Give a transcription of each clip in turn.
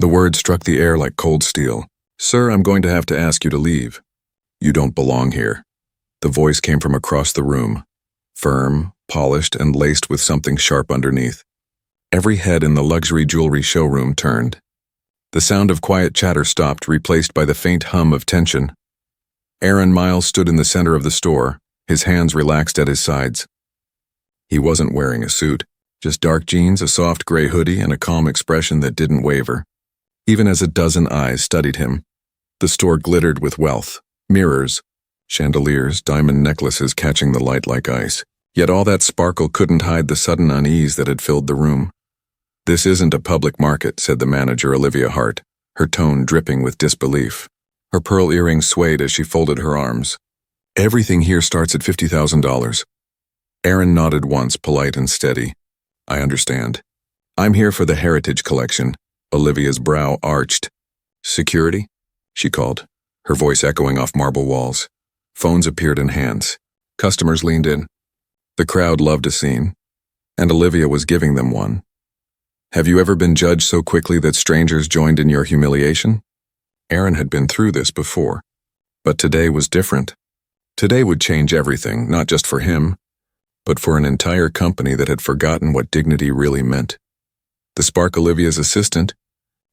The words struck the air like cold steel. "Sir, I'm going to have to ask you to leave. You don't belong here." The voice came from across the room, firm, polished, and laced with something sharp underneath. Every head in the luxury jewelry showroom turned. The sound of quiet chatter stopped, replaced by the faint hum of tension. Aaron Miles stood in the center of the store, his hands relaxed at his sides. He wasn't wearing a suit, just dark jeans, a soft gray hoodie, and a calm expression that didn't waver. Even as a dozen eyes studied him, the store glittered with wealth, mirrors, chandeliers, diamond necklaces catching the light like ice. Yet all that sparkle couldn't hide the sudden unease that had filled the room. "This isn't a public market," said the manager, Olivia Hart, her tone dripping with disbelief. Her pearl earrings swayed as she folded her arms. "Everything here starts at $50,000. Aaron nodded once, polite and steady. "I understand. I'm here for the Heritage Collection." Olivia's brow arched. "Security?" she called, her voice echoing off marble walls. Phones appeared in hands. Customers leaned in. The crowd loved a scene, and Olivia was giving them one. "Have you ever been judged so quickly that strangers joined in your humiliation?" Aaron had been through this before, but today was different. Today would change everything, not just for him, but for an entire company that had forgotten what dignity really meant. The spark Olivia's assistant,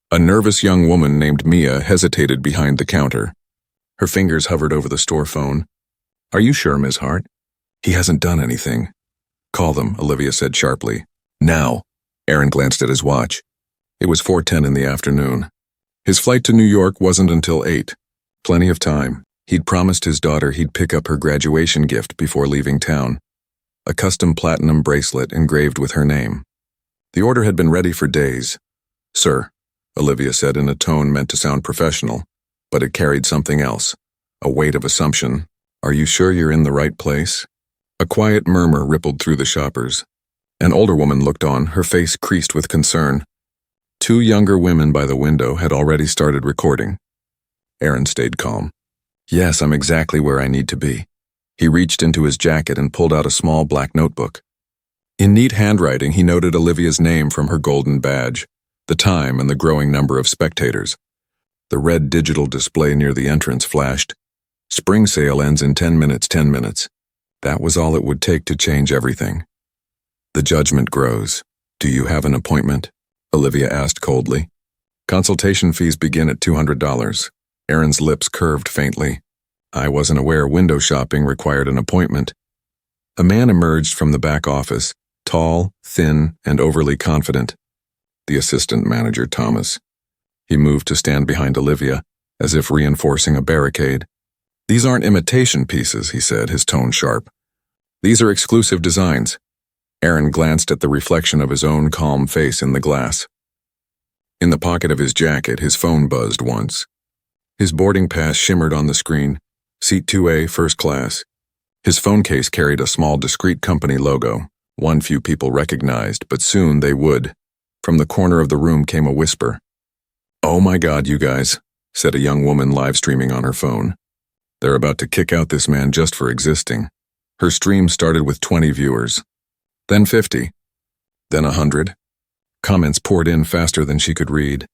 a nervous young woman named Mia, hesitated behind the counter. Her fingers hovered over the store phone. "Are you sure, Ms. Hart? He hasn't done anything." "Call them," Olivia said sharply. "Now." Aaron glanced at his watch. It was 4:10 in the afternoon. His flight to New York wasn't until 8. Plenty of time. He'd promised his daughter he'd pick up her graduation gift before leaving town. A custom platinum bracelet engraved with her name. The order had been ready for days. "Sir," Olivia said in a tone meant to sound professional, but it carried something else, a weight of assumption. "Are you sure you're in the right place?" A quiet murmur rippled through the shoppers. An older woman looked on, her face creased with concern. Two younger women by the window had already started recording. Aaron stayed calm. "Yes, I'm exactly where I need to be." He reached into his jacket and pulled out a small black notebook. In neat handwriting, he noted Olivia's name from her golden badge, the time and the growing number of spectators. The red digital display near the entrance flashed. "Spring sale ends in 10 minutes, 10 minutes. That was all it would take to change everything. "The judgment grows. Do you have an appointment?" Olivia asked coldly. "Consultation fees begin at $200. Aaron's lips curved faintly. "I wasn't aware window shopping required an appointment." A man emerged from the back office, tall, thin, and overly confident. The assistant manager, Thomas. He moved to stand behind Olivia, as if reinforcing a barricade. "These aren't imitation pieces," he said, his tone sharp. "These are exclusive designs." Aaron glanced at the reflection of his own calm face in the glass. In the pocket of his jacket, his phone buzzed once. His boarding pass shimmered on the screen. Seat 2A, first class. His phone case carried a small, discreet company logo, one few people recognized, but soon they would. From the corner of the room came a whisper. "Oh my God, you guys," said a young woman live streaming on her phone. "They're about to kick out this man just for existing." Her stream started with 20 viewers, then 50, then 100. Comments poured in faster than she could read.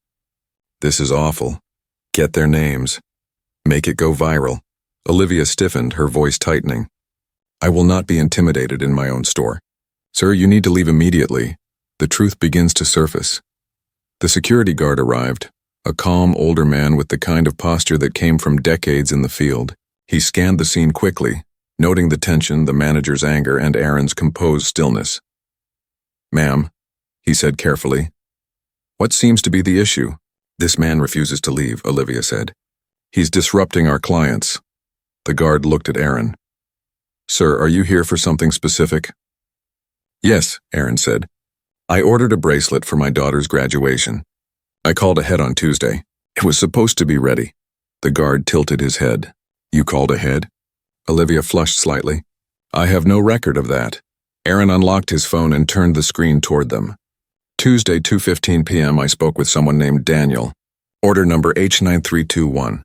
"This is awful. Get their names. Make it go viral." Olivia stiffened, her voice tightening. "I will not be intimidated in my own store. Sir, you need to leave immediately. The truth begins to surface." The security guard arrived, a calm older man with the kind of posture that came from decades in the field. He scanned the scene quickly, noting the tension, the manager's anger, and Aaron's composed stillness. "Ma'am," he said carefully, "what seems to be the issue?" "This man refuses to leave," Olivia said. "He's disrupting our clients." The guard looked at Aaron. "Sir, are you here for something specific?" "Yes," Aaron said. "I ordered a bracelet for my daughter's graduation. I called ahead on Tuesday. It was supposed to be ready." The guard tilted his head. "You called ahead?" Olivia flushed slightly. "I have no record of that." Aaron unlocked his phone and turned the screen toward them. "Tuesday, 2:15 p.m. I spoke with someone named Daniel. Order number H9321.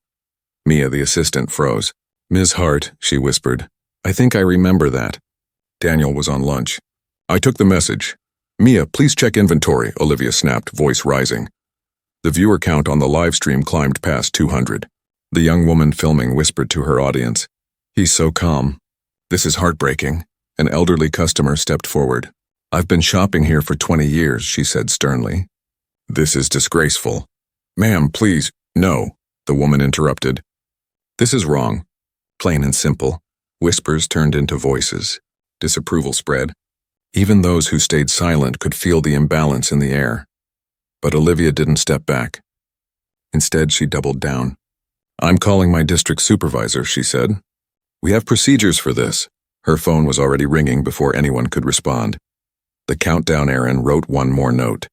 Mia, the assistant, froze. "Ms. Hart," she whispered. "I think I remember that." Daniel was on lunch. "I took the message." "Mia, please check inventory," Olivia snapped, voice rising. The viewer count on the live stream climbed past 200. The young woman filming whispered to her audience, "He's so calm. This is heartbreaking." An elderly customer stepped forward. "I've been shopping here for 20 years, she said sternly. "This is disgraceful." "Ma'am, please." "No," the woman interrupted. "This is wrong." Plain and simple. Whispers turned into voices. Disapproval spread. Even those who stayed silent could feel the imbalance in the air. But Olivia didn't step back. Instead, she doubled down. "I'm calling my district supervisor," she said. "We have procedures for this." Her phone was already ringing before anyone could respond. The countdown Aaron wrote one more note.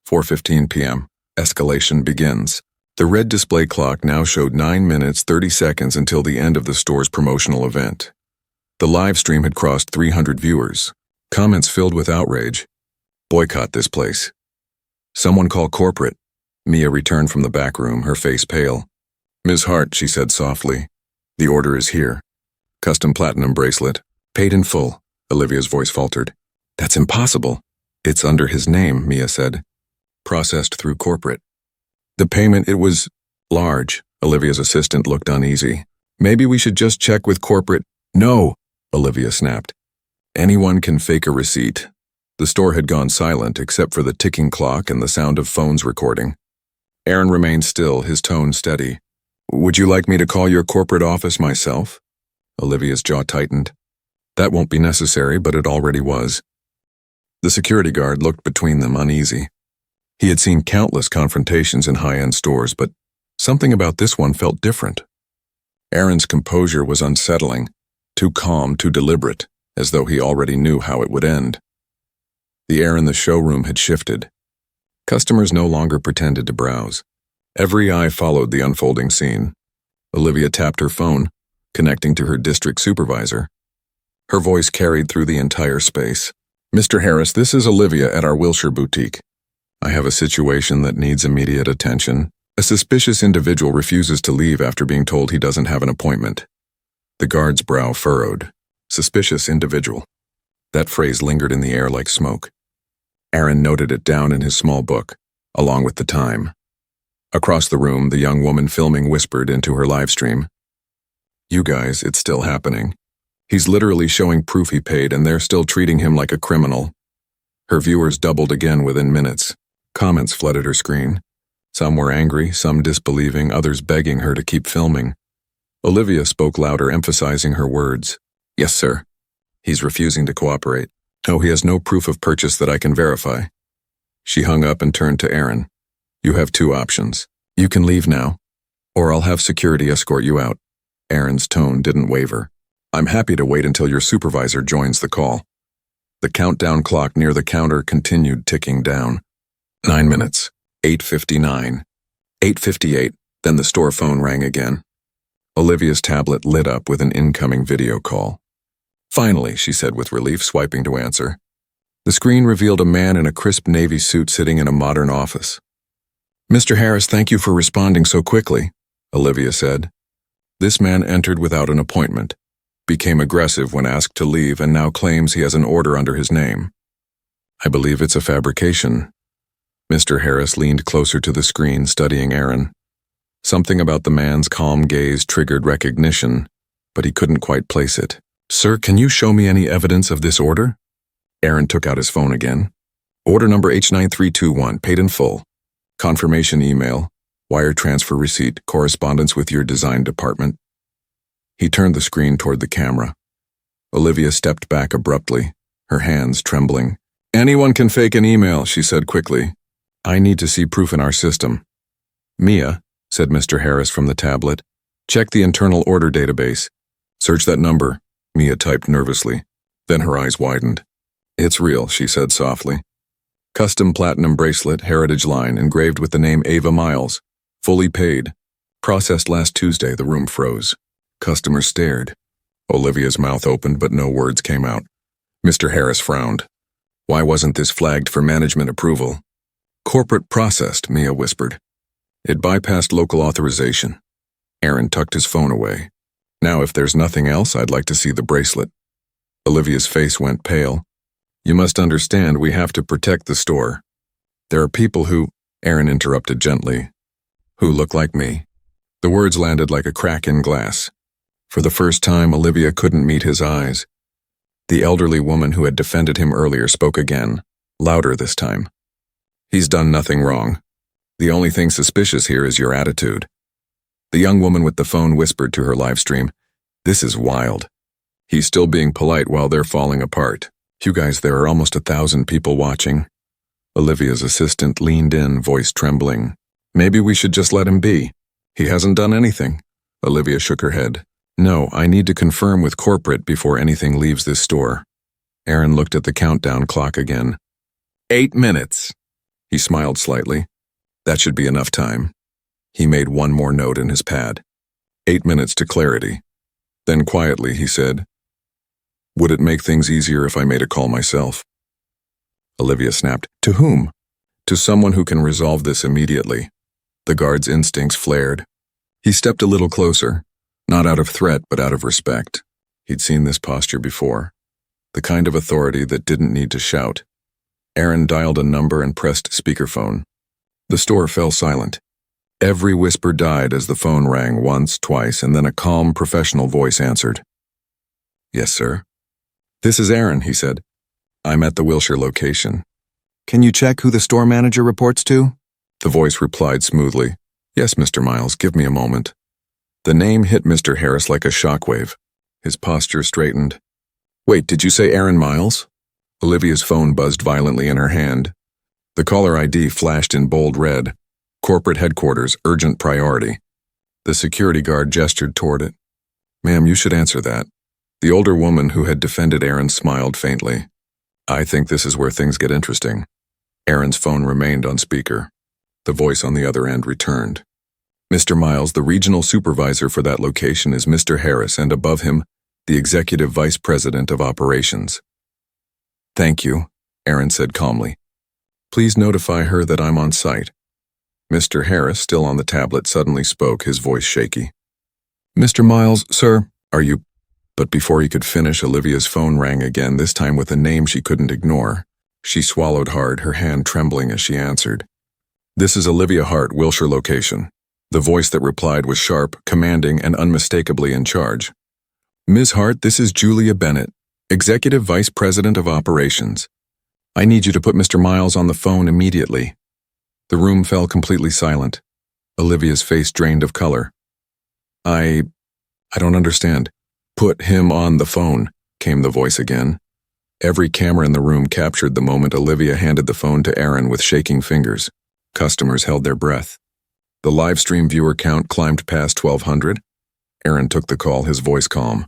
4:15 p.m. Escalation begins. The red display clock now showed 9 minutes 30 seconds until the end of the store's promotional event. The live stream had crossed 300 viewers. Comments filled with outrage. "Boycott this place." "Someone call corporate." Mia returned from the back room, her face pale. "Ms. Hart," she said softly, "the order is here. Custom platinum bracelet. Paid in full." Olivia's voice faltered. "That's impossible." "It's under his name," Mia said. "Processed through corporate." "The payment, it was large." Olivia's assistant looked uneasy. "Maybe we should just check with corporate." "No," Olivia snapped. "Anyone can fake a receipt." The store had gone silent except for the ticking clock and the sound of phones recording. Aaron remained still, his tone steady. "Would you like me to call your corporate office myself?" Olivia's jaw tightened. That won't be necessary, but it already was. The security guard looked between them, uneasy. He had seen countless confrontations in high-end stores, but something about this one felt different. Aaron's composure was unsettling, too calm, too deliberate, as though he already knew how it would end. The air in the showroom had shifted. Customers no longer pretended to browse. Every eye followed the unfolding scene. Olivia tapped her phone, connecting to her district supervisor. Her voice carried through the entire space. "Mr. Harris, this is Olivia at our Wilshire boutique. I have a situation that needs immediate attention. A suspicious individual refuses to leave after being told he doesn't have an appointment." The guard's brow furrowed. Suspicious individual. That phrase lingered in the air like smoke. Aaron noted it down in his small book, along with the time. Across the room, the young woman filming whispered into her live stream. "You guys, it's still happening. He's literally showing proof he paid, and they're still treating him like a criminal." Her viewers doubled again within minutes. Comments flooded her screen. Some were angry, some disbelieving, others begging her to keep filming. Olivia spoke louder, emphasizing her words. "Yes, sir. He's refusing to cooperate. No, he has no proof of purchase that I can verify." She hung up and turned to Aaron. "You have two options. You can leave now, or I'll have security escort you out." Aaron's tone didn't waver. "I'm happy to wait until your supervisor joins the call." The countdown clock near the counter continued ticking down. 9 minutes. 8:59. 8:58. Then the store phone rang again. Olivia's tablet lit up with an incoming video call. "Finally," she said with relief, swiping to answer. The screen revealed a man in a crisp navy suit sitting in a modern office. "Mr. Harris, thank you for responding so quickly," Olivia said. This man entered without an appointment, became aggressive when asked to leave, and now claims he has an order under his name. "I believe it's a fabrication." Mr. Harris leaned closer to the screen, studying Aaron. Something about the man's calm gaze triggered recognition, but he couldn't quite place it. "Sir, can you show me any evidence of this order?" Aaron took out his phone again. "Order number H9321, paid in full. Confirmation email, wire transfer receipt, correspondence with your design department." He turned the screen toward the camera. Olivia stepped back abruptly, her hands trembling. "Anyone can fake an email," she said quickly. "I need to see proof in our system." "Mia," said Mr. Harris from the tablet, "check the internal order database." "Search that number," Mia typed nervously. Then her eyes widened. "It's real," she said softly. "Custom platinum bracelet, heritage line, engraved with the name Ava Miles. Fully paid. Processed last Tuesday." The room froze. Customers stared. Olivia's mouth opened, but no words came out. Mr. Harris frowned. "Why wasn't this flagged for management approval?" "Corporate processed," Mia whispered. "It bypassed local authorization." Aaron tucked his phone away. "Now, if there's nothing else, I'd like to see the bracelet." Olivia's face went pale. "You must understand, we have to protect the store. There are people who..." Aaron interrupted gently. Who look like me? The words landed like a crack in glass. For the first time, Olivia couldn't meet his eyes. The elderly woman who had defended him earlier spoke again, louder this time. He's done nothing wrong. The only thing suspicious here is your attitude. The young woman with the phone whispered to her live stream, This is wild. He's still being polite while they're falling apart. You guys, there are almost 1,000 people watching. Olivia's assistant leaned in, voice trembling. Maybe we should just let him be. He hasn't done anything. Olivia shook her head. No, I need to confirm with corporate before anything leaves this store. Aaron looked at the countdown clock again. 8 minutes. He smiled slightly. That should be enough time. He made one more note in his pad. 8 minutes to clarity. Then quietly he said, Would it make things easier if I made a call myself? Olivia snapped. To whom? To someone who can resolve this immediately. The guard's instincts flared. He stepped a little closer, not out of threat but out of respect. He'd seen this posture before. The kind of authority that didn't need to shout. Aaron dialed a number and pressed speakerphone. The store fell silent. Every whisper died as the phone rang once, twice, and then a calm, professional voice answered. Yes, sir. This is Aaron, he said. I'm at the Wilshire location. Can you check who the store manager reports to? The voice replied smoothly. Yes, Mr. Miles, give me a moment. The name hit Mr. Harris like a shockwave. His posture straightened. Wait, did you say Aaron Miles? Olivia's phone buzzed violently in her hand. The caller ID flashed in bold red. Corporate headquarters, urgent priority. The security guard gestured toward it. Ma'am, you should answer that. The older woman who had defended Aaron smiled faintly. I think this is where things get interesting. Aaron's phone remained on speaker. The voice on the other end returned. Mr. Miles, the regional supervisor for that location is Mr. Harris, and above him, the executive vice president of operations. Thank you, Aaron said calmly. Please notify her that I'm on site. Mr. Harris, still on the tablet, suddenly spoke, his voice shaky. Mr. Miles, sir, are you... But before he could finish, Olivia's phone rang again, this time with a name she couldn't ignore. She swallowed hard, her hand trembling as she answered. This is Olivia Hart, Wilshire location. The voice that replied was sharp, commanding, and unmistakably in charge. Ms. Hart, this is Julia Bennett, Executive Vice President of Operations. I need you to put Mr. Miles on the phone immediately. The room fell completely silent. Olivia's face drained of color. I don't understand. Put him on the phone, came the voice again. Every camera in the room captured the moment Olivia handed the phone to Aaron with shaking fingers. Customers held their breath. The live stream viewer count climbed past 1,200. Aaron took the call, his voice calm.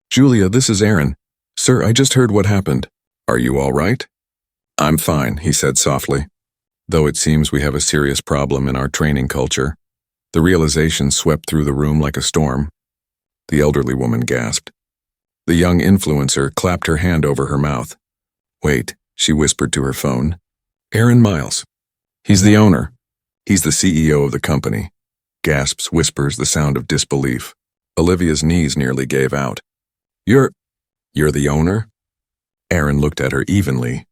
Julia, this is Aaron. Sir, I just heard what happened. Are you all right? I'm fine, he said softly. Though it seems we have a serious problem in our training culture. The realization swept through the room like a storm. The elderly woman gasped. The young influencer clapped her hand over her mouth. Wait, she whispered to her phone. Aaron Miles. He's the owner. He's the CEO of the company. Gasps, whispers, the sound of disbelief. Olivia's knees nearly gave out. You're the owner? Aaron looked at her evenly.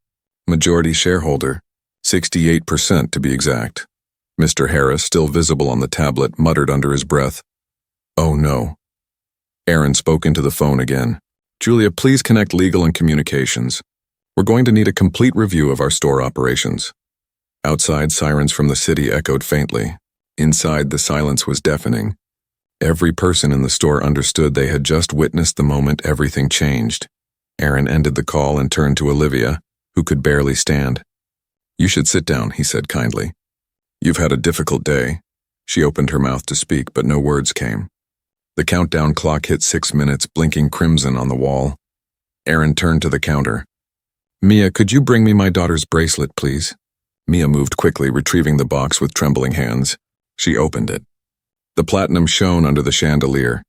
Majority shareholder. 68% to be exact. Mr. Harris, still visible on the tablet, muttered under his breath. Oh no. Aaron spoke into the phone again. Julia, please connect legal and communications. We're going to need a complete review of our store operations. Outside, sirens from the city echoed faintly. Inside, the silence was deafening. Every person in the store understood they had just witnessed the moment everything changed. Aaron ended the call and turned to Olivia, who could barely stand. You should sit down, he said kindly. You've had a difficult day. She opened her mouth to speak, but no words came. The countdown clock hit 6 minutes, blinking crimson on the wall. Aaron turned to the counter. Mia, could you bring me my daughter's bracelet, please? Mia moved quickly, retrieving the box with trembling hands. She opened it. The platinum shone under the chandelier,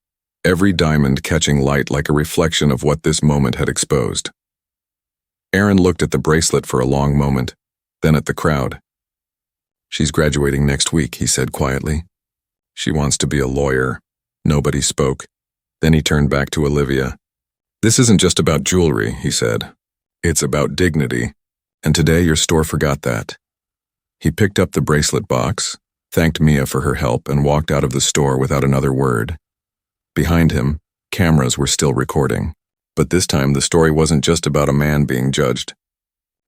every diamond catching light like a reflection of what this moment had exposed. Aaron looked at the bracelet for a long moment, then at the crowd. She's graduating next week, he said quietly. She wants to be a lawyer. Nobody spoke. Then he turned back to Olivia. This isn't just about jewelry, he said. It's about dignity. And today your store forgot that. He picked up the bracelet box, thanked Mia for her help, and walked out of the store without another word. Behind him, cameras were still recording. But this time the story wasn't just about a man being judged.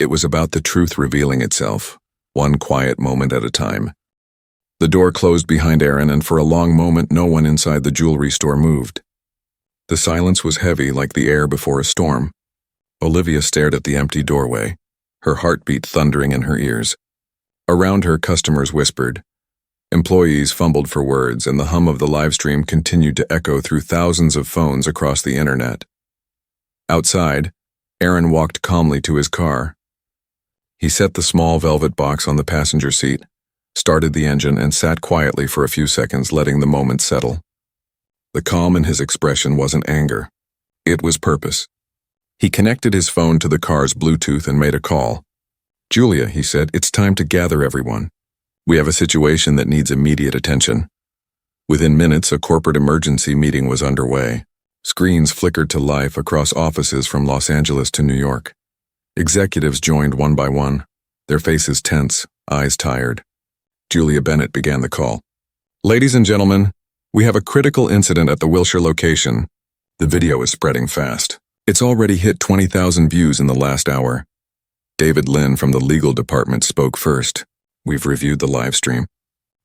It was about the truth revealing itself, one quiet moment at a time. The door closed behind Aaron, and for a long moment no one inside the jewelry store moved. The silence was heavy, like the air before a storm. Olivia stared at the empty doorway, her heartbeat thundering in her ears. Around her, customers whispered. Employees fumbled for words, and the hum of the live stream continued to echo through thousands of phones across the internet. Outside, Aaron walked calmly to his car. He set the small velvet box on the passenger seat, started the engine, and sat quietly for a few seconds, letting the moment settle. The calm in his expression wasn't anger. It was purpose. He connected his phone to the car's Bluetooth and made a call. "Julia," he said, "it's time to gather everyone. We have a situation that needs immediate attention." Within minutes, a corporate emergency meeting was underway. Screens flickered to life across offices from Los Angeles to New York. Executives joined one by one, their faces tense, eyes tired. Julia Bennett began the call. "Ladies and gentlemen, we have a critical incident at the Wilshire location." The video is spreading fast. It's already hit 20,000 views in the last hour. David Lynn from the legal department spoke first. "We've reviewed the live stream.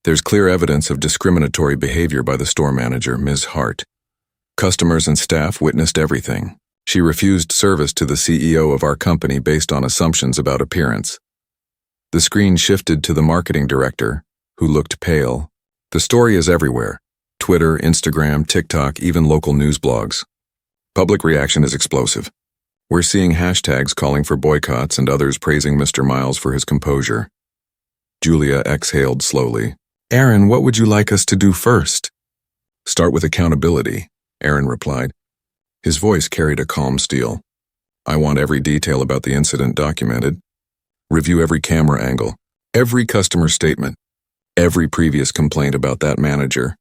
There's clear evidence of discriminatory behavior by the store manager, Ms. Hart. Customers and staff witnessed everything. She refused service to the CEO of our company based on assumptions about appearance." The screen shifted to the marketing director, who looked pale. The story is everywhere. Twitter, Instagram, TikTok, even local news blogs. Public reaction is explosive. We're seeing hashtags calling for boycotts and others praising Mr. Miles for his composure. Julia exhaled slowly. "Aaron, what would you like us to do first?" "Start with accountability," Aaron replied. His voice carried a calm steel. "I want every detail about the incident documented. Review every camera angle, every customer statement, every previous complaint about that manager.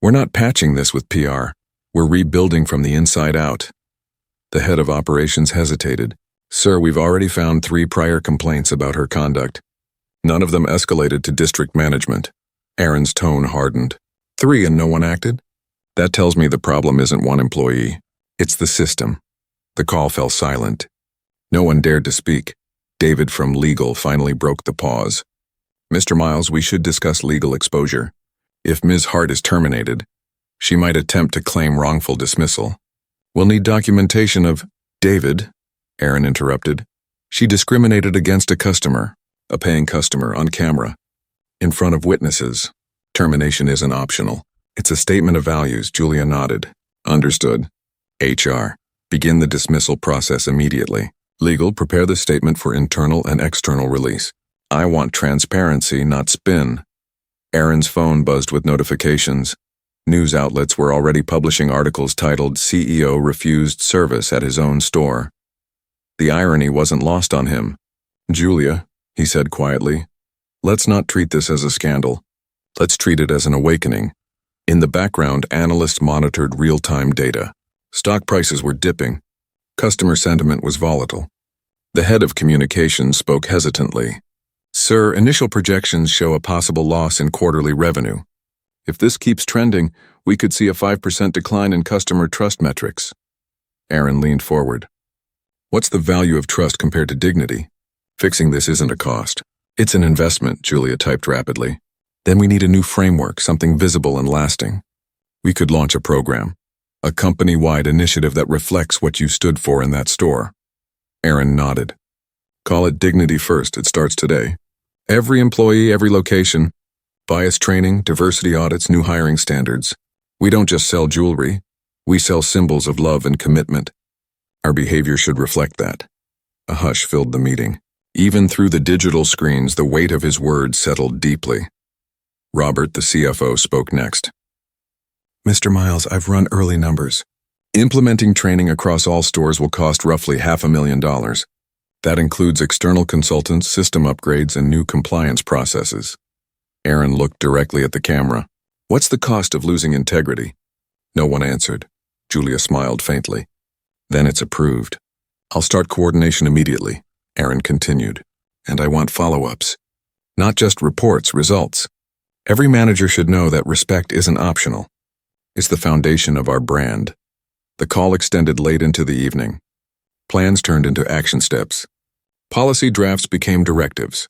We're not patching this with PR. We're rebuilding from the inside out." The head of operations hesitated. "Sir, we've already found 3 prior complaints about her conduct. None of them escalated to district management." Aaron's tone hardened. 3 and no one acted? That tells me the problem isn't one employee. It's the system." The call fell silent. No one dared to speak. David from legal finally broke the pause. "Mr. Miles, we should discuss legal exposure. If Ms. Hart is terminated, she might attempt to claim wrongful dismissal. We'll need documentation of—" "David," Aaron interrupted. "She discriminated against a customer, a paying customer, on camera, in front of witnesses. Termination isn't optional. It's a statement of values." Julia nodded. "Understood. HR, begin the dismissal process immediately. Legal, prepare the statement for internal and external release. I want transparency, not spin." Aaron's phone buzzed with notifications. News outlets were already publishing articles titled "CEO Refused Service at His Own Store." The irony wasn't lost on him. "Julia," he said quietly, "let's not treat this as a scandal. Let's treat it as an awakening." In the background, analysts monitored real-time data. Stock prices were dipping. Customer sentiment was volatile. The head of communications spoke hesitantly. "Sir, initial projections show a possible loss in quarterly revenue. If this keeps trending, we could see a 5% decline in customer trust metrics." Aaron leaned forward. "What's the value of trust compared to dignity? Fixing this isn't a cost. It's an investment," Julia typed rapidly. "Then we need a new framework, something visible and lasting. We could launch a program, a company-wide initiative that reflects what you stood for in that store." Aaron nodded. "Call it Dignity First. It starts today. Every employee, every location. Bias training, diversity audits, new hiring standards. We don't just sell jewelry. We sell symbols of love and commitment. Our behavior should reflect that." A hush filled the meeting. Even through the digital screens, the weight of his words settled deeply. Robert, the CFO, spoke next. "Mr. Miles, I've run early numbers. Implementing training across all stores will cost roughly $500,000. That includes external consultants, system upgrades, and new compliance processes." Aaron looked directly at the camera. "What's the cost of losing integrity?" No one answered. Julia smiled faintly. "Then it's approved. I'll start coordination immediately," Aaron continued. "And I want follow-ups. Not just reports, results. Every manager should know that respect isn't optional. It's the foundation of our brand. The call extended late into the evening. Plans turned into action steps. Policy drafts became directives.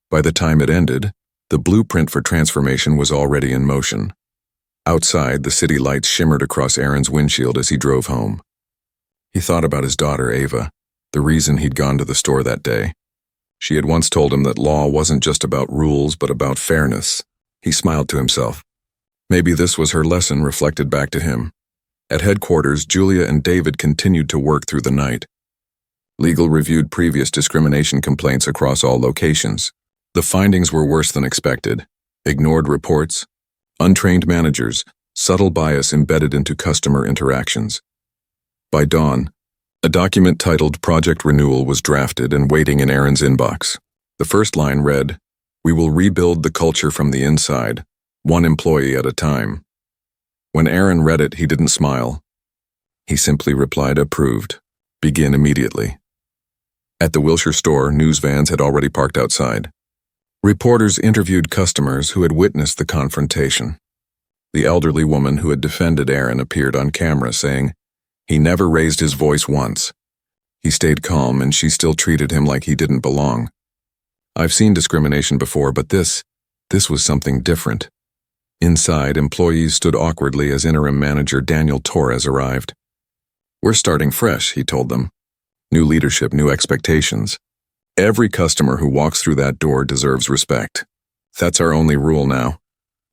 By the time it ended, the blueprint for transformation was already in motion. Outside, the city lights shimmered across Aaron's windshield as he drove home. He thought about his daughter, Ava, the reason he'd gone to the store that day. She had once told him that law wasn't just about rules, but about fairness. He smiled to himself. Maybe this was her lesson reflected back to him. At headquarters, Julia and David continued to work through the night. Legal reviewed previous discrimination complaints across all locations. The findings were worse than expected. Ignored reports, untrained managers, subtle bias embedded into customer interactions. By dawn, a document titled Project Renewal was drafted and waiting in Aaron's inbox. The first line read, "We will rebuild the culture from the inside, one employee at a time." When Aaron read it, he didn't smile. He simply replied, "Approved. Begin immediately." At the Wilshire store, news vans had already parked outside. Reporters interviewed customers who had witnessed the confrontation. The elderly woman who had defended Aaron appeared on camera saying, "He never raised his voice once. He stayed calm and she still treated him like he didn't belong. I've seen discrimination before, but this was something different." Inside, employees stood awkwardly as interim manager Daniel Torres arrived. "We're starting fresh," he told them. "New leadership, new expectations. Every customer who walks through that door deserves respect. That's our only rule now."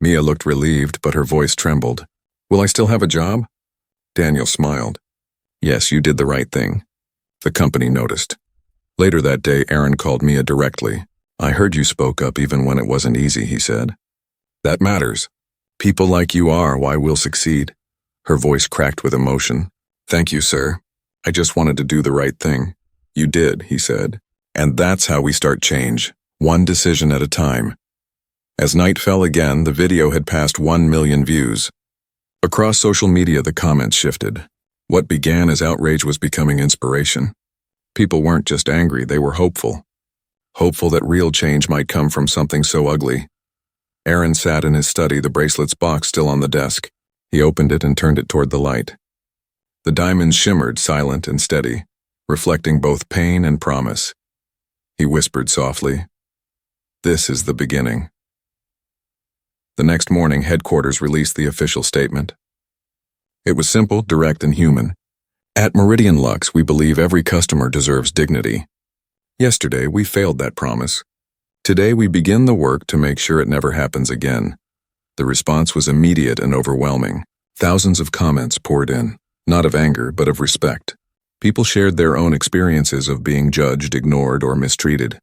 Mia looked relieved, but her voice trembled. "Will I still have a job?" Daniel smiled. "Yes, you did the right thing." The company noticed. Later that day, Aaron called Mia directly. "I heard you spoke up even when it wasn't easy," he said. "That matters. People like you are why we'll succeed." Her voice cracked with emotion. "Thank you, sir. I just wanted to do the right thing." "You did," he said. "And that's how we start change, one decision at a time." As night fell again, the video had passed 1 million views. Across social media, the comments shifted. What began as outrage was becoming inspiration. People weren't just angry, they were hopeful. Hopeful that real change might come from something so ugly. Aaron sat in his study, the bracelet's box still on the desk. He opened it and turned it toward the light. The diamonds shimmered, silent and steady, reflecting both pain and promise. He whispered softly, "This is the beginning." The next morning, headquarters released the official statement. It was simple, direct, and human. "At Meridian Lux, we believe every customer deserves dignity. Yesterday, we failed that promise. Today, we begin the work to make sure it never happens again." The response was immediate and overwhelming. Thousands of comments poured in, not of anger, but of respect. People shared their own experiences of being judged, ignored, or mistreated.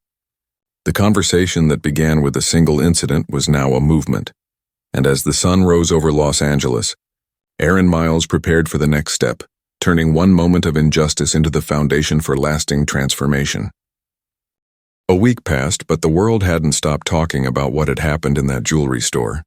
The conversation that began with a single incident was now a movement. And as the sun rose over Los Angeles, Aaron Miles prepared for the next step, turning one moment of injustice into the foundation for lasting transformation. A week passed, but the world hadn't stopped talking about what had happened in that jewelry store.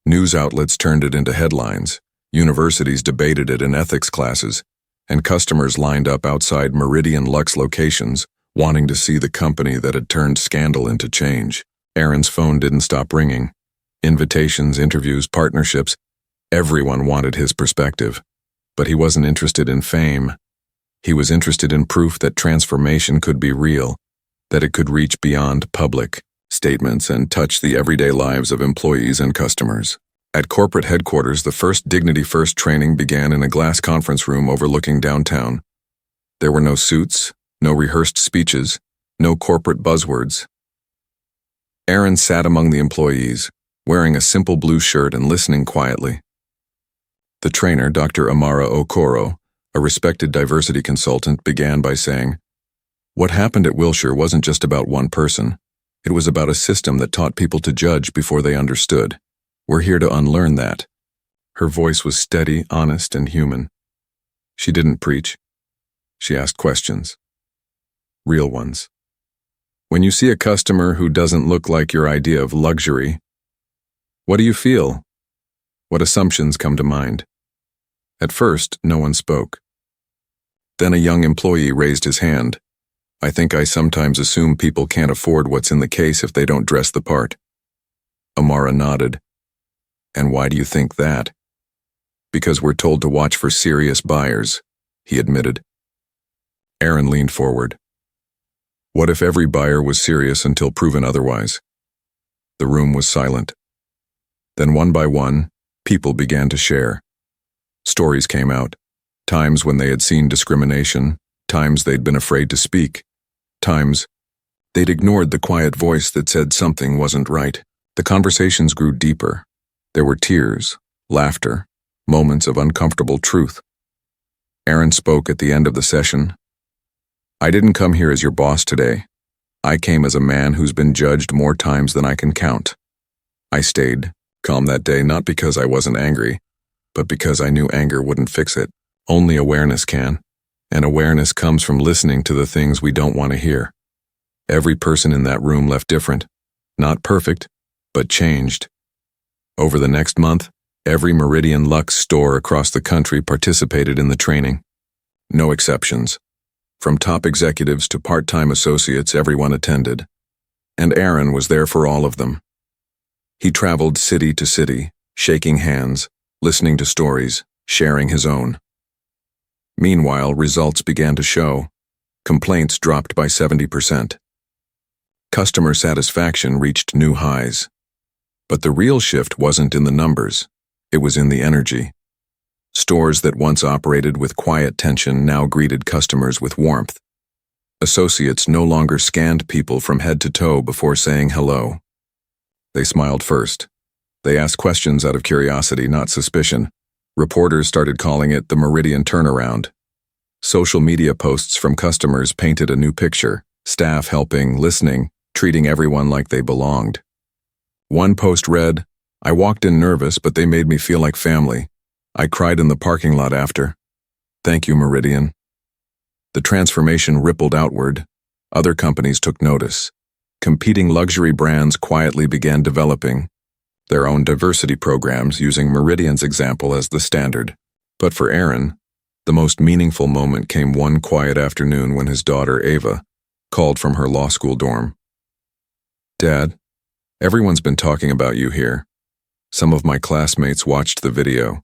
News outlets turned it into headlines, universities debated it in ethics classes, and customers lined up outside Meridian Lux locations, wanting to see the company that had turned scandal into change. Aaron's phone didn't stop ringing. Invitations, interviews, partnerships, everyone wanted his perspective. But he wasn't interested in fame. He was interested in proof that transformation could be real, that it could reach beyond public statements and touch the everyday lives of employees and customers. At corporate headquarters, the first Dignity First training began in a glass conference room overlooking downtown. There were no suits, no rehearsed speeches, no corporate buzzwords. Aaron sat among the employees, wearing a simple blue shirt and listening quietly. The trainer, Dr. Amara Okoro, a respected diversity consultant, began by saying, "What happened at Wilshire wasn't just about one person. It was about a system that taught people to judge before they understood. We're here to unlearn that." Her voice was steady, honest, and human. She didn't preach. She asked questions. Real ones. "When you see a customer who doesn't look like your idea of luxury, what do you feel? What assumptions come to mind?" At first, no one spoke. Then a young employee raised his hand. I think I sometimes assume people can't afford what's in the case if they don't dress the part. Amara nodded. And why do you think that? Because we're told to watch for serious buyers, he admitted. Aaron leaned forward. What if every buyer was serious until proven otherwise? The room was silent. Then one by one, people began to share. Stories came out. Times when they had seen discrimination, times they'd been afraid to speak, times they'd ignored the quiet voice that said something wasn't right. The conversations grew deeper. There were tears, laughter, moments of uncomfortable truth. Aaron spoke at the end of the session. I didn't come here as your boss today. I came as a man who's been judged more times than I can count. I stayed calm that day not because I wasn't angry, but because I knew anger wouldn't fix it. Only awareness can. And awareness comes from listening to the things we don't want to hear. Every person in that room left different. Not perfect, but changed. Over the next month, every Meridian Lux store across the country participated in the training. No exceptions. From top executives to part-time associates, everyone attended. And Aaron was there for all of them. He traveled city to city, shaking hands, listening to stories, sharing his own. Meanwhile, results began to show. Complaints dropped by 70%. Customer satisfaction reached new highs. But the real shift wasn't in the numbers. It was in the energy. Stores that once operated with quiet tension now greeted customers with warmth. Associates no longer scanned people from head to toe before saying hello. They smiled first. They asked questions out of curiosity, not suspicion. Reporters started calling it the Meridian turnaround. Social media posts from customers painted a new picture, staff helping, listening, treating everyone like they belonged. One post read, I walked in nervous, but they made me feel like family. I cried in the parking lot after. Thank you, Meridian. The transformation rippled outward. Other companies took notice. Competing luxury brands quietly began developing their own diversity programs using Meridian's example as the standard. But for Aaron, the most meaningful moment came one quiet afternoon when his daughter, Ava, called from her law school dorm. Dad, everyone's been talking about you here. Some of my classmates watched the video.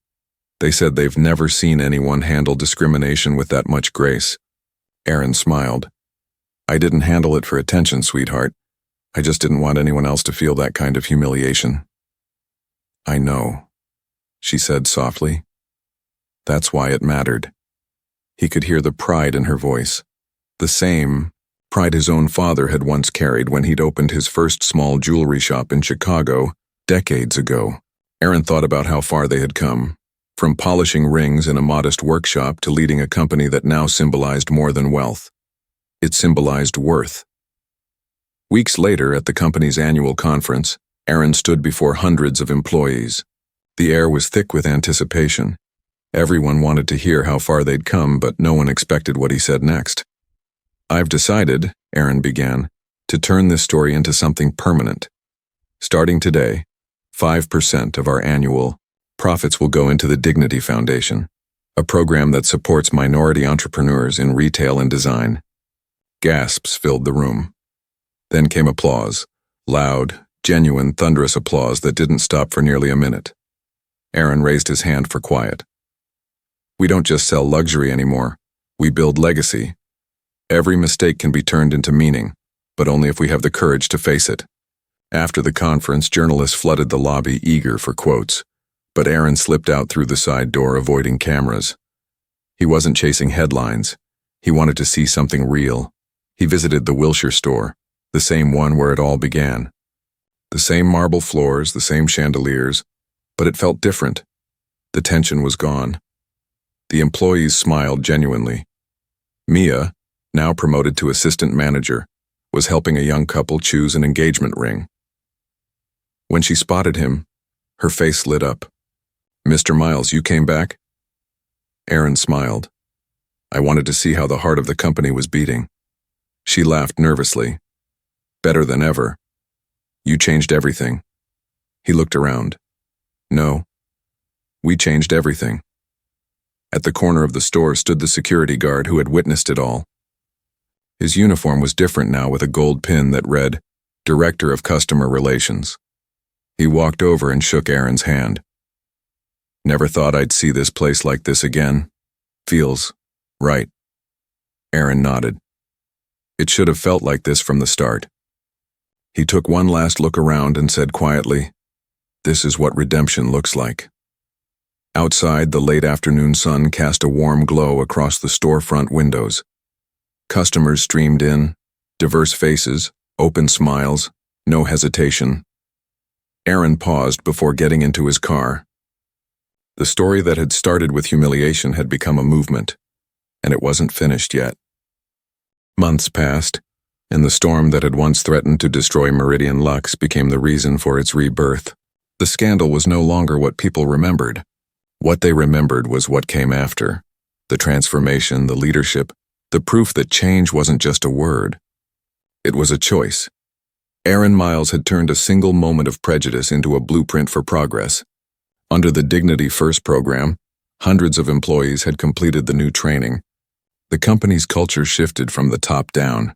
They said they've never seen anyone handle discrimination with that much grace. Aaron smiled. I didn't handle it for attention, sweetheart. I just didn't want anyone else to feel that kind of humiliation. I know, she said softly. That's why it mattered. He could hear the pride in her voice. The same pride his own father had once carried when he'd opened his first small jewelry shop in Chicago decades ago. Aaron thought about how far they had come, from polishing rings in a modest workshop to leading a company that now symbolized more than wealth. It symbolized worth. Weeks later, at the company's annual conference, Aaron stood before hundreds of employees. The air was thick with anticipation. Everyone wanted to hear how far they'd come, but no one expected what he said next. I've decided, Aaron began, to turn this story into something permanent. Starting today, 5% of our annual profits will go into the Dignity Foundation, a program that supports minority entrepreneurs in retail and design. Gasps filled the room. Then came applause, loud, genuine, thunderous applause that didn't stop for nearly a minute. Aaron raised his hand for quiet. We don't just sell luxury anymore. We build legacy. Every mistake can be turned into meaning, but only if we have the courage to face it. After the conference, journalists flooded the lobby eager for quotes, but Aaron slipped out through the side door, avoiding cameras. He wasn't chasing headlines. He wanted to see something real. He visited the Wilshire store, the same one where it all began. The same marble floors, the same chandeliers, but it felt different. The tension was gone. The employees smiled genuinely. Mia, now promoted to assistant manager, was helping a young couple choose an engagement ring. When she spotted him, her face lit up. Mr. Miles, you came back? Aaron smiled. I wanted to see how the heart of the company was beating. She laughed nervously. Better than ever. You changed everything. He looked around. No. We changed everything. At the corner of the store stood the security guard who had witnessed it all. His uniform was different now, with a gold pin that read, Director of Customer Relations. He walked over and shook Aaron's hand. Never thought I'd see this place like this again. Feels right. Aaron nodded. It should have felt like this from the start. He took one last look around and said quietly, This is what redemption looks like. Outside, the late afternoon sun cast a warm glow across the storefront windows. Customers streamed in, diverse faces, open smiles, no hesitation. Aaron paused before getting into his car. The story that had started with humiliation had become a movement, and it wasn't finished yet. Months passed, and the storm that had once threatened to destroy Meridian Lux became the reason for its rebirth. The scandal was no longer what people remembered. What they remembered was what came after. The transformation, the leadership, the proof that change wasn't just a word. It was a choice. Aaron Miles had turned a single moment of prejudice into a blueprint for progress. Under the Dignity First program, hundreds of employees had completed the new training. The company's culture shifted from the top down.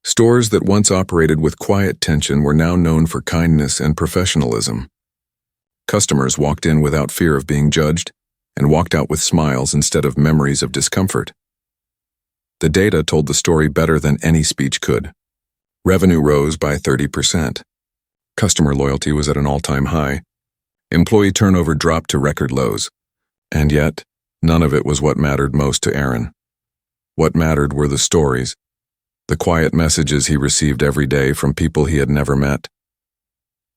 Stores that once operated with quiet tension were now known for kindness and professionalism. Customers walked in without fear of being judged and walked out with smiles instead of memories of discomfort. The data told the story better than any speech could. Revenue rose by 30%. Customer loyalty was at an all-time high. Employee turnover dropped to record lows. And yet, none of it was what mattered most to Aaron. What mattered were the stories, the quiet messages he received every day from people he had never met.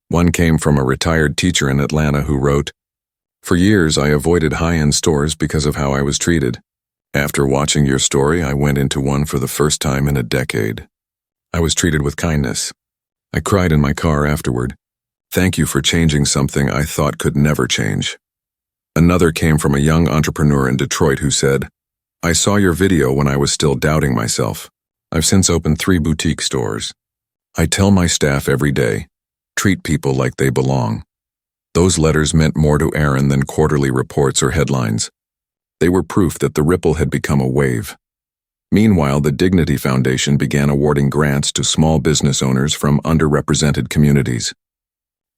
One came from a retired teacher in Atlanta who wrote, For years I avoided high-end stores because of how I was treated. After watching your story, I went into one for the first time in a decade. I was treated with kindness. I cried in my car afterward. Thank you for changing something I thought could never change. Another came from a young entrepreneur in Detroit who said, I saw your video when I was still doubting myself. I've since opened 3 boutique stores. I tell my staff every day, treat people like they belong. Those letters meant more to Aaron than quarterly reports or headlines. They were proof that the ripple had become a wave. Meanwhile, the Dignity Foundation began awarding grants to small business owners from underrepresented communities.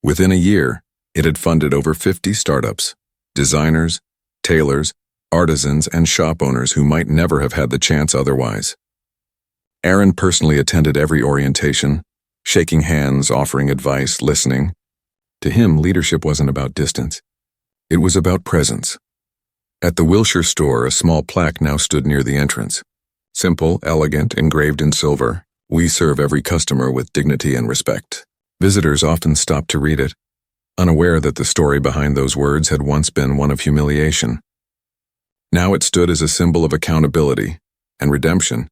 Within a year, it had funded over 50 startups, designers, tailors, artisans, and shop owners who might never have had the chance otherwise. Aaron personally attended every orientation, shaking hands, offering advice, listening. To him, leadership wasn't about distance. It was about presence. At the Wilshire store, a small plaque now stood near the entrance. Simple, elegant, engraved in silver, we serve every customer with dignity and respect. Visitors often stopped to read it, unaware that the story behind those words had once been one of humiliation. Now it stood as a symbol of accountability and redemption.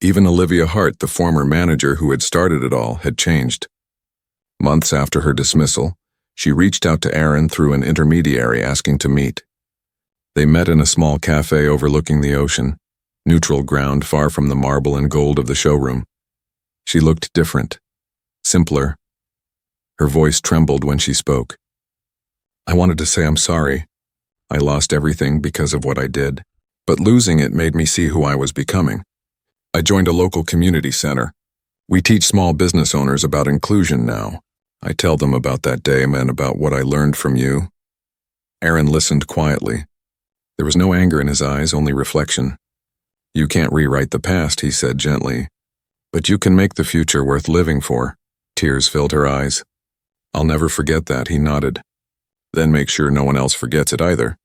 Even Olivia Hart, the former manager who had started it all, had changed. Months after her dismissal, she reached out to Aaron through an intermediary asking to meet. They met in a small cafe overlooking the ocean, neutral ground far from the marble and gold of the showroom. She looked different, simpler. Her voice trembled when she spoke. I wanted to say I'm sorry. I lost everything because of what I did, but losing it made me see who I was becoming. I joined a local community center. We teach small business owners about inclusion now. I tell them about that day and about what I learned from you. Aaron listened quietly. There was no anger in his eyes, only reflection. You can't rewrite the past, he said gently, but you can make the future worth living for. Tears filled her eyes. I'll never forget that, he nodded. Then make sure no one else forgets it either.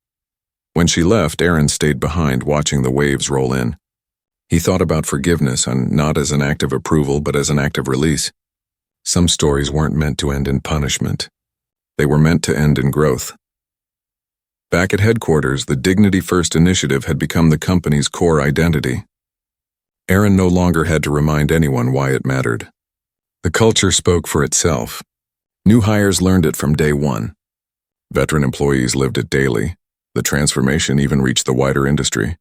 When she left, Aaron stayed behind, watching the waves roll in. He thought about forgiveness, and not as an act of approval, but as an act of release. Some stories weren't meant to end in punishment. They were meant to end in growth. Back at headquarters, the Dignity First initiative had become the company's core identity. Aaron no longer had to remind anyone why it mattered. The culture spoke for itself. New hires learned it from day one. Veteran employees lived it daily. The transformation even reached the wider industry.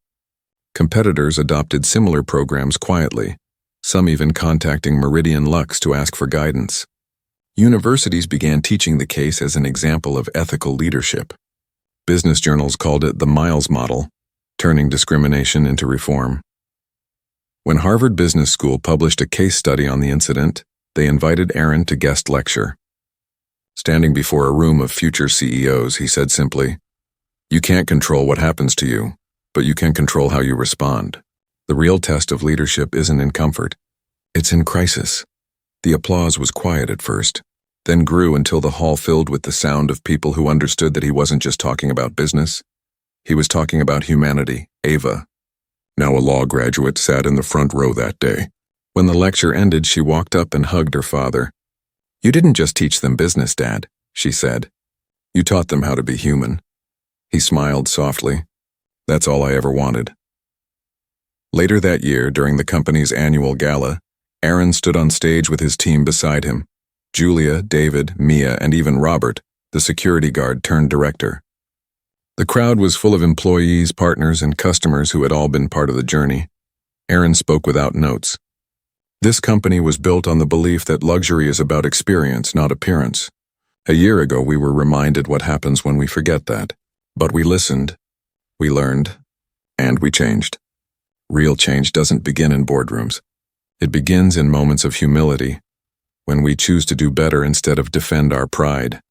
Competitors adopted similar programs quietly, some even contacting Meridian Lux to ask for guidance. Universities began teaching the case as an example of ethical leadership. Business journals called it the Miles Model, turning discrimination into reform. When Harvard Business School published a case study on the incident, they invited Aaron to guest lecture. Standing before a room of future CEOs, he said simply, "You can't control what happens to you, but you can control how you respond. The real test of leadership isn't in comfort. It's in crisis." The applause was quiet at first, then grew until the hall filled with the sound of people who understood that he wasn't just talking about business. He was talking about humanity. Ava, now a law graduate, sat in the front row that day. When the lecture ended, she walked up and hugged her father. "You didn't just teach them business, Dad," she said. "You taught them how to be human." He smiled softly. "That's all I ever wanted." Later that year, during the company's annual gala, Aaron stood on stage with his team beside him. Julia, David, Mia, and even Robert, the security guard turned director. The crowd was full of employees, partners, and customers who had all been part of the journey. Aaron spoke without notes. This company was built on the belief that luxury is about experience, not appearance. A year ago, we were reminded what happens when we forget that. But we listened, we learned, and we changed. Real change doesn't begin in boardrooms. It begins in moments of humility, when we choose to do better instead of defend our pride.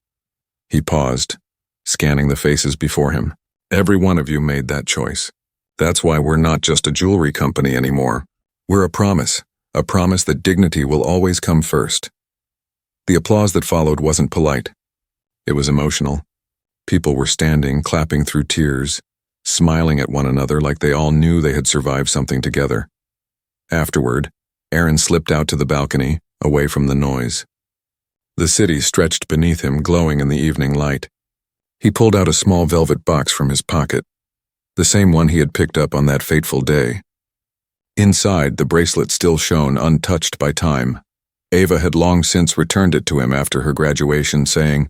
He paused, scanning the faces before him. Every one of you made that choice. That's why we're not just a jewelry company anymore. We're a promise that dignity will always come first. The applause that followed wasn't polite. It was emotional. People were standing, clapping through tears, smiling at one another like they all knew they had survived something together. Afterward, Aaron slipped out to the balcony, away from the noise. The city stretched beneath him, glowing in the evening light. He pulled out a small velvet box from his pocket, the same one he had picked up on that fateful day. Inside, the bracelet still shone, untouched by time. Ava had long since returned it to him after her graduation, saying,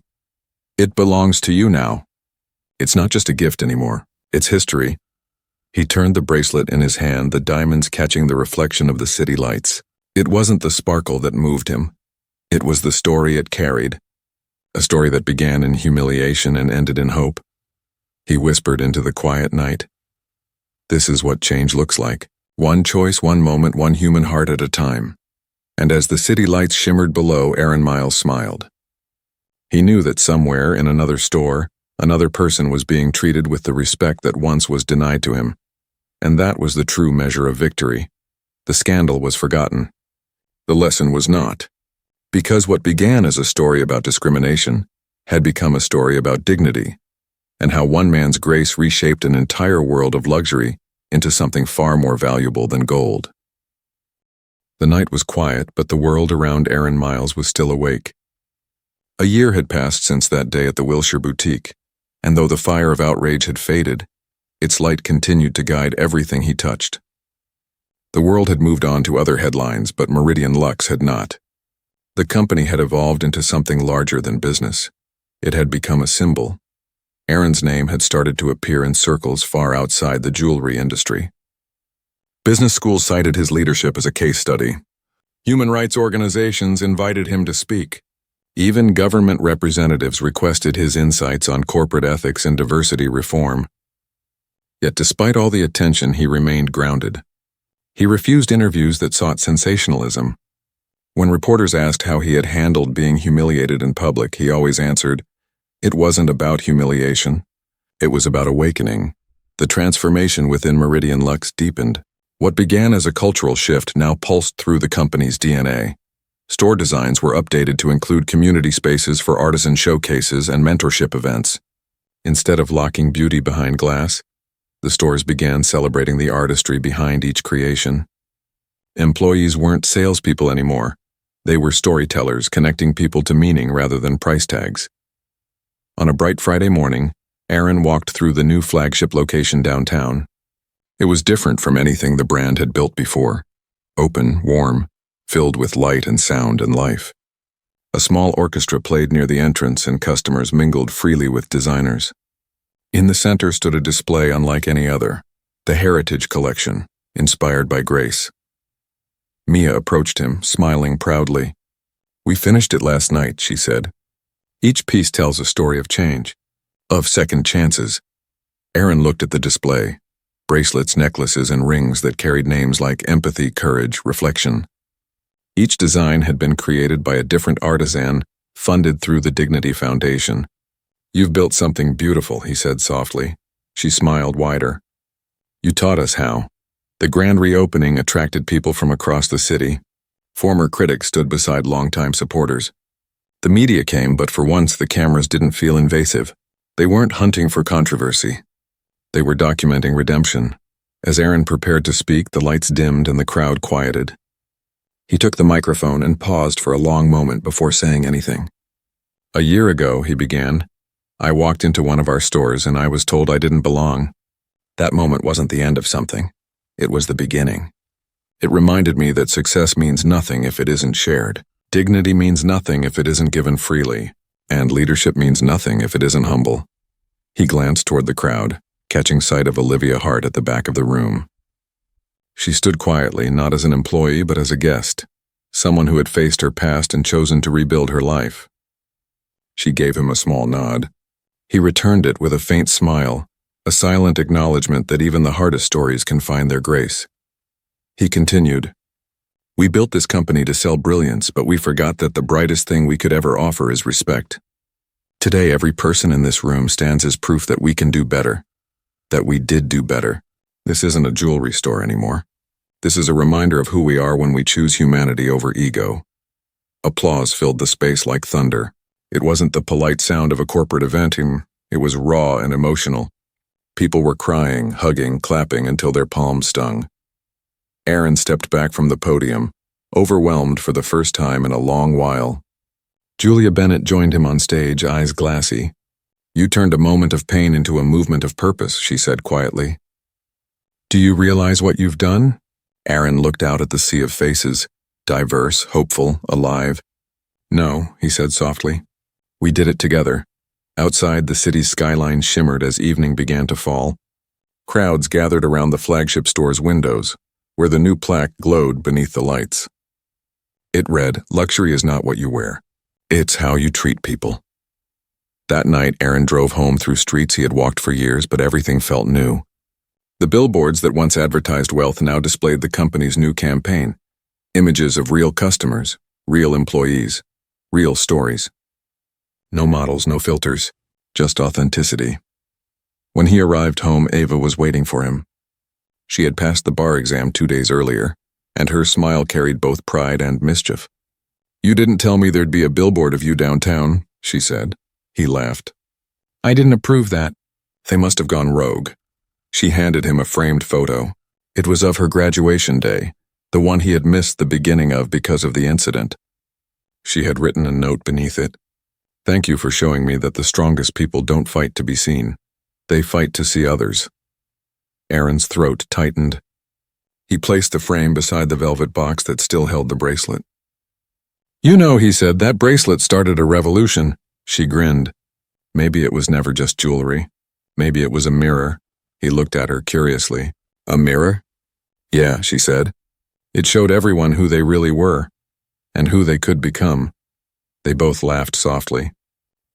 "It belongs to you now. It's not just a gift anymore, it's history." He turned the bracelet in his hand, the diamonds catching the reflection of the city lights. It wasn't the sparkle that moved him. It was the story it carried. A story that began in humiliation and ended in hope. He whispered into the quiet night, "This is what change looks like. One choice, one moment, one human heart at a time." And as the city lights shimmered below, Aaron Miles smiled. He knew that somewhere in another store, another person was being treated with the respect that once was denied to him. And that was the true measure of victory. The scandal was forgotten. The lesson was not. Because what began as a story about discrimination had become a story about dignity, and how one man's grace reshaped an entire world of luxury into something far more valuable than gold. The night was quiet, but the world around Aaron Miles was still awake. A year had passed since that day at the Wilshire boutique, and though the fire of outrage had faded, its light continued to guide everything he touched. The world had moved on to other headlines, but Meridian Luxe had not. The company had evolved into something larger than business. It had become a symbol. Aaron's name had started to appear in circles far outside the jewelry industry. Business schools cited his leadership as a case study. Human rights organizations invited him to speak. Even government representatives requested his insights on corporate ethics and diversity reform. Yet despite all the attention, he remained grounded. He refused interviews that sought sensationalism. When reporters asked how he had handled being humiliated in public, he always answered, "It wasn't about humiliation. It was about awakening." The transformation within Meridian Luxe deepened. What began as a cultural shift now pulsed through the company's DNA. Store designs were updated to include community spaces for artisan showcases and mentorship events. Instead of locking beauty behind glass, the stores began celebrating the artistry behind each creation. Employees weren't salespeople anymore. They were storytellers, connecting people to meaning rather than price tags. On a bright Friday morning, Aaron walked through the new flagship location downtown. It was different from anything the brand had built before. Open, warm, filled with light and sound and life. A small orchestra played near the entrance, and customers mingled freely with designers. In the center stood a display unlike any other, the Heritage Collection, inspired by Grace. Mia approached him, smiling proudly. "We finished it last night," she said. "Each piece tells a story of change, of second chances." Aaron looked at the display. bracelets, necklaces, and rings that carried names like empathy, courage, reflection. Each design had been created by a different artisan, funded through the Dignity Foundation. "You've built something beautiful," he said softly. She smiled wider. "You taught us how." The grand reopening attracted people from across the city. Former critics stood beside longtime supporters. The media came, but for once the cameras didn't feel invasive. They weren't hunting for controversy. They were documenting redemption. As Aaron prepared to speak, the lights dimmed and the crowd quieted. He took the microphone and paused for a long moment before saying anything. "A year ago," he began, "I walked into one of our stores and I was told I didn't belong. That moment wasn't the end of something. It was the beginning. It reminded me that success means nothing if it isn't shared. Dignity means nothing if it isn't given freely. And leadership means nothing if it isn't humble." He glanced toward the crowd, catching sight of Olivia Hart at the back of the room. She stood quietly, not as an employee but as a guest, someone who had faced her past and chosen to rebuild her life. She gave him a small nod. He returned it with a faint smile, a silent acknowledgement that even the hardest stories can find their grace. He continued, "We built this company to sell brilliance, but we forgot that the brightest thing we could ever offer is respect. Today, every person in this room stands as proof that we can do better, that we did do better. This isn't a jewelry store anymore. This is a reminder of who we are when we choose humanity over ego." Applause filled the space like thunder. It wasn't the polite sound of a corporate event, it was raw and emotional. People were crying, hugging, clapping until their palms stung. Aaron stepped back from the podium, overwhelmed for the first time in a long while. Julia Bennett joined him on stage, eyes glassy. "You turned a moment of pain into a movement of purpose," she said quietly. "Do you realize what you've done?" Aaron looked out at the sea of faces, diverse, hopeful, alive. "No," he said softly. "We did it together." Outside, the city's skyline shimmered as evening began to fall. Crowds gathered around the flagship store's windows, where the new plaque glowed beneath the lights. It read, "Luxury is not what you wear. It's how you treat people." That night, Aaron drove home through streets he had walked for years, but everything felt new. The billboards that once advertised wealth now displayed the company's new campaign. Images of real customers, real employees, real stories. No models, no filters, just authenticity. When he arrived home, Ava was waiting for him. She had passed the bar exam 2 days earlier, and her smile carried both pride and mischief. "You didn't tell me there'd be a billboard of you downtown," she said. He laughed. "I didn't approve that. They must have gone rogue." She handed him a framed photo. It was of her graduation day, the one he had missed the beginning of because of the incident. She had written a note beneath it. "Thank you for showing me that the strongest people don't fight to be seen. They fight to see others." Aaron's throat tightened. He placed the frame beside the velvet box that still held the bracelet. "You know," he said, "that bracelet started a revolution." She grinned. Maybe it was never just jewelry. Maybe it was a mirror. He looked at her curiously. "A mirror?" "Yeah," she said. "It showed everyone who they really were, and who they could become." They both laughed softly.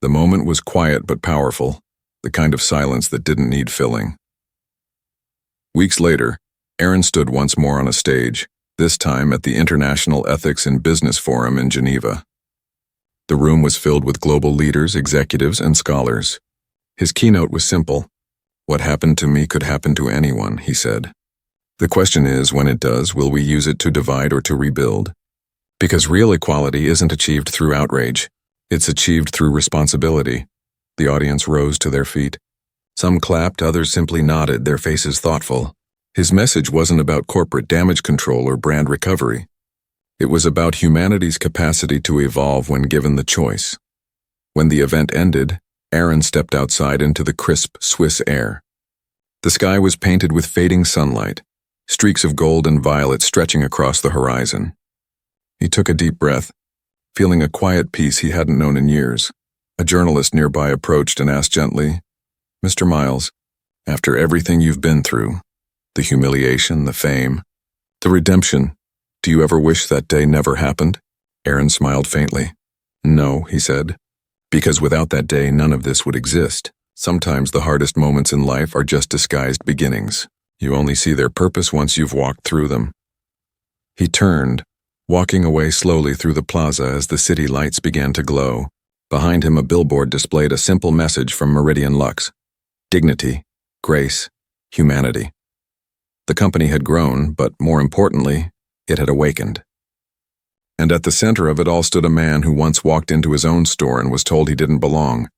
The moment was quiet but powerful, the kind of silence that didn't need filling. Weeks later, Aaron stood once more on a stage, this time at the International Ethics in Business Forum in Geneva. The room was filled with global leaders, executives, and scholars. His keynote was simple. "What happened to me could happen to anyone," he said. "The question is, when it does, will we use it to divide or to rebuild? Because real equality isn't achieved through outrage. It's achieved through responsibility." The audience rose to their feet. Some clapped, others simply nodded, their faces thoughtful. His message wasn't about corporate damage control or brand recovery. It was about humanity's capacity to evolve when given the choice. When the event ended, Aaron stepped outside into the crisp Swiss air. The sky was painted with fading sunlight, streaks of gold and violet stretching across the horizon. He took a deep breath, feeling a quiet peace he hadn't known in years. A journalist nearby approached and asked gently, "Mr. Miles, after everything you've been through, the humiliation, the fame, the redemption, do you ever wish that day never happened?" Aaron smiled faintly. "No," he said. "Because without that day, none of this would exist. Sometimes the hardest moments in life are just disguised beginnings." You only see their purpose once you've walked through them. He turned, walking away slowly through the plaza as the city lights began to glow. Behind him, a billboard displayed a simple message from Meridian Lux: dignity, grace, humanity. The company had grown, but more importantly, it had awakened. And at the center of it all stood a man who once walked into his own store and was told he didn't belong,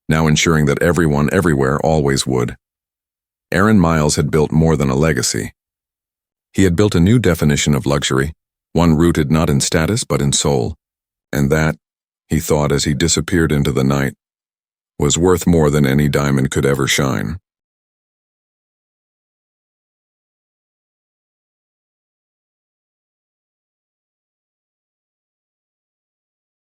now ensuring that everyone everywhere always would. Aaron Miles had built more than a legacy. He had built a new definition of luxury, one rooted not in status but in soul. And that, he thought as he disappeared into the night, was worth more than any diamond could ever shine.